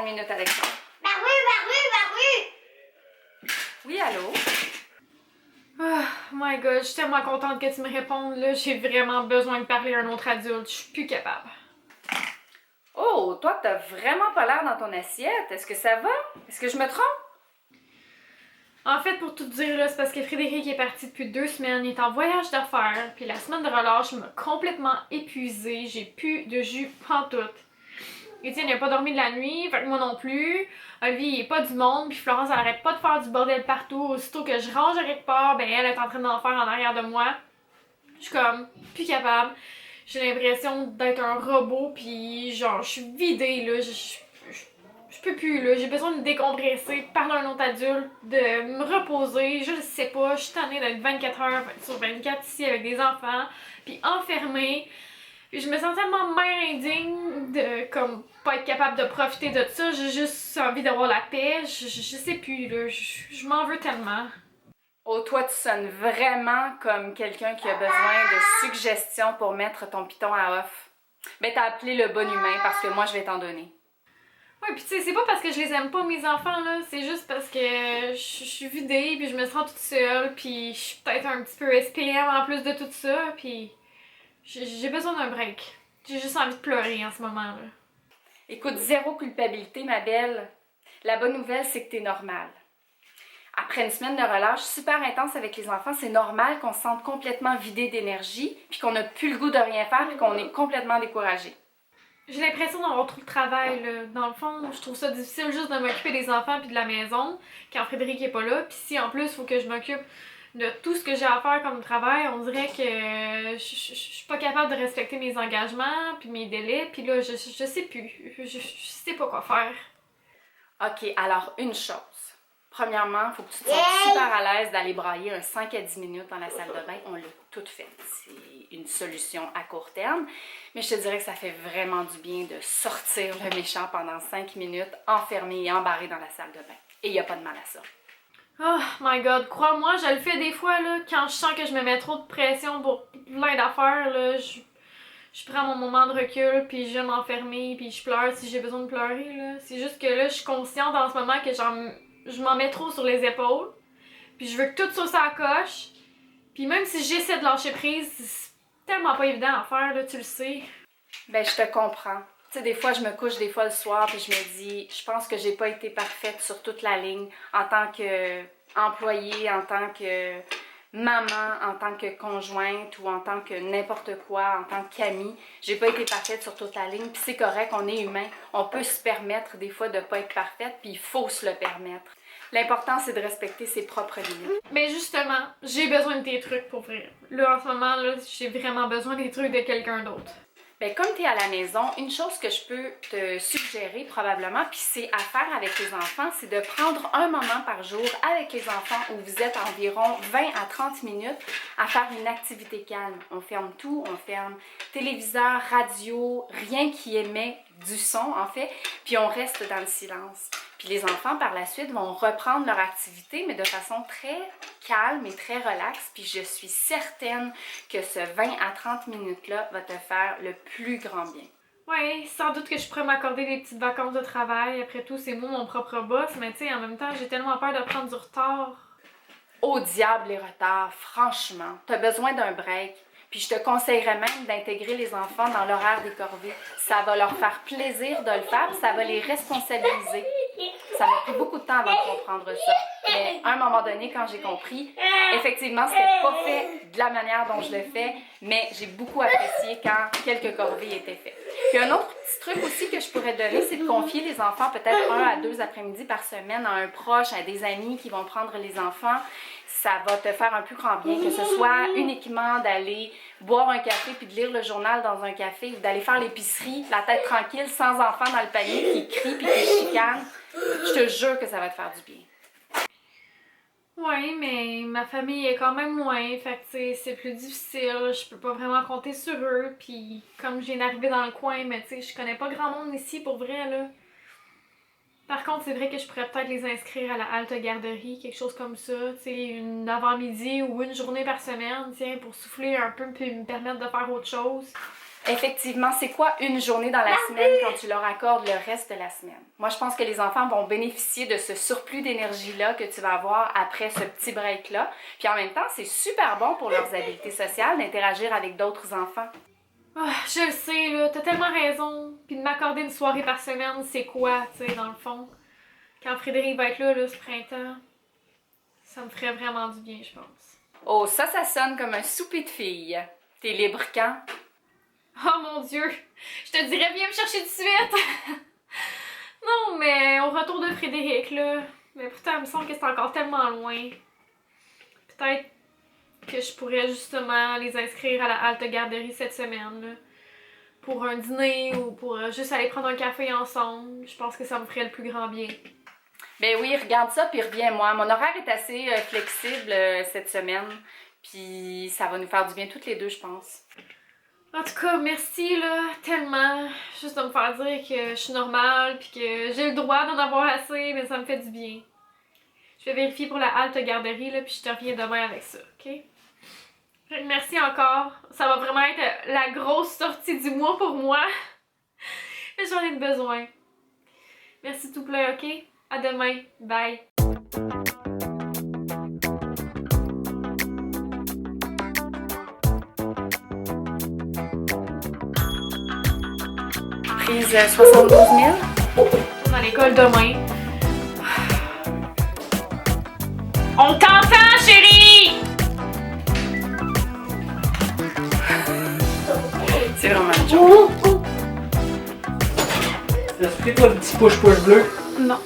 une minute, Alexandre. Oui, allô? Oh my god, je suis tellement contente que tu me répondes, là. J'ai vraiment besoin de parler à un autre adulte. Je suis plus capable. Oh, toi, t'as vraiment pas l'air dans ton assiette. Est-ce que ça va? Est-ce que je me trompe? En fait, pour tout te dire, là, c'est parce que Frédéric est parti depuis 2 semaines. Il est en voyage d'affaires. Puis la semaine de relâche m'a complètement épuisée. J'ai plus de jus pantoute. Étienne n'a pas dormi de la nuit, fait que moi non plus. Olivier, il est pas du monde, puis Florence, elle arrête pas de faire du bordel partout. Aussitôt que je range à quelque part, ben elle est en train d'en faire en arrière de moi. Je suis comme plus capable. J'ai l'impression d'être un robot, puis genre, je suis vidée, là. Je peux plus, là. J'ai besoin de me décompresser, parler à un autre adulte, de me reposer. Je sais pas, je suis tannée d'être 24 heures sur 24 ici avec des enfants, puis enfermée. Puis je me sens tellement mère indigne de comme pas être capable de profiter de ça. J'ai juste envie d'avoir la paix. Je sais plus, là. Je m'en veux tellement. Oh, toi, tu sonnes vraiment comme quelqu'un qui a besoin de suggestions pour mettre ton piton à off. Ben, t'as appelé le bon humain parce que moi, je vais t'en donner. Ouais, pis tu sais, c'est pas parce que je les aime pas, mes enfants, là. C'est juste parce que je suis vidée, puis je me sens toute seule, puis je suis peut-être un petit peu SPM en plus de tout ça, puis j'ai besoin d'un break. J'ai juste envie de pleurer en ce moment, là. Écoute, zéro culpabilité, ma belle. La bonne nouvelle, c'est que t'es normale. Après une semaine de relâche super intense avec les enfants, c'est normal qu'on se sente complètement vidé d'énergie, puis qu'on n'a plus le goût de rien faire, puis qu'on est complètement découragé. J'ai l'impression d'avoir trop de travail, là. Dans le fond, je trouve ça difficile juste de m'occuper des enfants puis de la maison quand Frédéric est pas là. Puis si en plus, il faut que je m'occupe de tout ce que j'ai à faire comme travail, on dirait que je suis pas capable de respecter mes engagements puis mes délais. Puis là, je sais plus. Je sais pas quoi faire. OK, alors une chose. Premièrement, il faut que tu te sentes super à l'aise d'aller brailler un 5 à 10 minutes dans la salle de bain. On l'a tout fait. C'est une solution à court terme. Mais je te dirais que ça fait vraiment du bien de sortir le méchant pendant 5 minutes, enfermé et embarré dans la salle de bain. Et il n'y a pas de mal à ça. Oh my god, crois-moi, je le fais des fois, là, quand je sens que je me mets trop de pression pour plein d'affaires, là, je prends mon moment de recul, puis je vais m'enfermer, puis je pleure si j'ai besoin de pleurer, là. C'est juste que là, je suis consciente en ce moment que je m'en mets trop sur les épaules, puis je veux que tout ça coche, puis même si j'essaie de lâcher prise, c'est tellement pas évident à faire, là, tu le sais. Ben, je te comprends. Tu sais, des fois, je me couche des fois le soir, puis je me dis, je pense que j'ai pas été parfaite sur toute la ligne en tant qu'employée, en tant que maman, en tant que conjointe ou en tant que n'importe quoi, en tant qu'amie. J'ai pas été parfaite sur toute la ligne, puis c'est correct, on est humain. On peut se permettre des fois de pas être parfaite, puis il faut se le permettre. L'important, c'est de respecter ses propres limites. Mais justement, j'ai besoin de tes trucs pour vrai. Là, en ce moment, là, j'ai vraiment besoin des trucs de quelqu'un d'autre. Bien, comme tu es à la maison, une chose que je peux te suggérer probablement, puis c'est à faire avec les enfants, c'est de prendre un moment par jour avec les enfants où vous êtes environ 20 à 30 minutes à faire une activité calme. On ferme tout, on ferme téléviseur, radio, rien qui émet du son en fait, puis on reste dans le silence. Puis les enfants par la suite vont reprendre leur activité, mais de façon très calme et très relaxe. Puis je suis certaine que ce 20 à 30 minutes-là va te faire le plus grand bien. Ouais, sans doute que je pourrais m'accorder des petites vacances de travail. Après tout, c'est moi mon propre boss, mais tu sais, en même temps, j'ai tellement peur de prendre du retard. Au diable les retards, franchement, tu as besoin d'un break. Puis je te conseillerais même d'intégrer les enfants dans l'horaire des corvées. Ça va leur faire plaisir de le faire, ça va les responsabiliser. Ça m'a pris beaucoup de temps avant de comprendre ça. Mais à un moment donné, quand j'ai compris, effectivement, c'était pas fait de la manière dont je le fais, mais j'ai beaucoup apprécié quand quelques corvées étaient faites. Puis un autre petit truc aussi que je pourrais te donner, c'est de confier les enfants peut-être 1 à 2 après-midi par semaine à un proche, à des amis qui vont prendre les enfants. Ça va te faire un plus grand bien, que ce soit uniquement d'aller boire un café puis de lire le journal dans un café ou d'aller faire l'épicerie, la tête tranquille, sans enfant dans le panier qui crie puis qui chicane. Je te jure que ça va te faire du bien. Ouais, mais ma famille est quand même loin, fait que c'est plus difficile, je peux pas vraiment compter sur eux, puis comme je viens d'arriver dans le coin, mais tu sais, je connais pas grand monde ici pour vrai, là. Par contre, c'est vrai que je pourrais peut-être les inscrire à la halte garderie, quelque chose comme ça, tu sais, une avant-midi ou une journée par semaine, tiens, pour souffler un peu puis me permettre de faire autre chose. Effectivement, c'est quoi une journée dans la semaine quand tu leur accordes le reste de la semaine? Moi, je pense que les enfants vont bénéficier de ce surplus d'énergie-là que tu vas avoir après ce petit break-là. Puis en même temps, c'est super bon pour leurs habiletés sociales d'interagir avec d'autres enfants. Oh, je le sais, là, t'as tellement raison. Puis de m'accorder une soirée par semaine, c'est quoi, tu sais, dans le fond? Quand Frédéric va être là, ce printemps, ça me ferait vraiment du bien, je pense. Oh, ça sonne comme un souper de filles. T'es libre quand? Oh mon Dieu! Je te dirais viens me chercher de suite! Non, mais au retour de Frédéric, là. Mais pourtant, il me semble que c'est encore tellement loin. Peut-être que je pourrais justement les inscrire à la halte garderie cette semaine, là. Pour un dîner ou pour juste aller prendre un café ensemble. Je pense que ça me ferait le plus grand bien. Ben oui, regarde ça puis reviens-moi. Mon horaire est assez flexible cette semaine. Puis ça va nous faire du bien toutes les deux, je pense. En tout cas, merci là, tellement. Juste de me faire dire que je suis normale puis que j'ai le droit d'en avoir assez, mais ça me fait du bien. Je vais vérifier pour la halte garderie là, puis je te reviens demain avec ça, ok? Merci encore. Ça va vraiment être la grosse sortie du mois pour moi. Mais j'en ai besoin. Merci tout plein, ok? À demain. Bye. Prise 72 000. Dans l'école demain. On t'entend, chérie! C'est vraiment une joke. T'as pris toi le petit push-push bleu? Non.